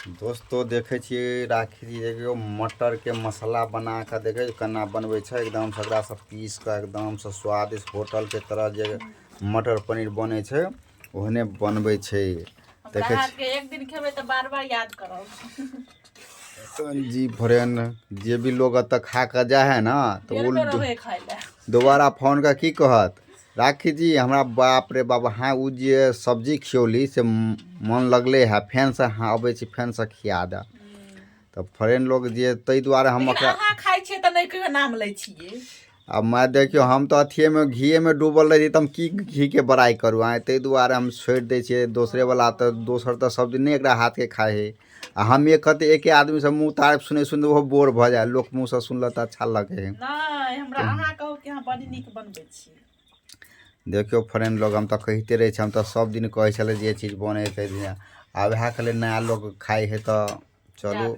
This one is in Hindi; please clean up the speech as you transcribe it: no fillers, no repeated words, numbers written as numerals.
दोस्तों देखे छियै राखी जी देखियो मटर के मसाला बना के देखे केना बनवे छै एकदम से एकरा सब पीस के एकदम से स्वादिष्ट होटल के तरह जे मटर पनीर बने छै ओहने बनवे छै। देखे छी के एक दिन खेबे त बार-बार याद करब। जी फ्रेंड जे भी लोग अत खा के जा है ना तो वो दोबारा फोन का की कहत राखी जी हमरा बाप रे बाप हाँ उ जे सब्जी खियौली से मन लगले है फैन से हाँ अबे छी फैन से खिया द तो फ्रेंड लोग जे तै द्वारे हम अहाँ खाइ छियै त नहीं के नाम लै छियै। अब मैं देखियो हम तो अथिये में घी में डूबल रही त हम की घी के बड़ाई करू आए तै द्वारे हम छोड़ दे छियै दोसरे वाला त दोसर त सब दिन नहीं एकरा हाथ के खाए है आ हम एक कहते एके आदमी से मुंह तारीफ सुने सुने वो बोर भ जाए लोग मुंह से सुनल त अच्छा लगे है। नहीं हमरा अहाँ कहू कि अहाँ बड़ी नीक बनबै छी। देखियो फ्रेंड लोग हम तो कहते रहे हम तो सब दिन कहे चले जे चीज बने थे आब वह के नया लोग खाए है तो चलो।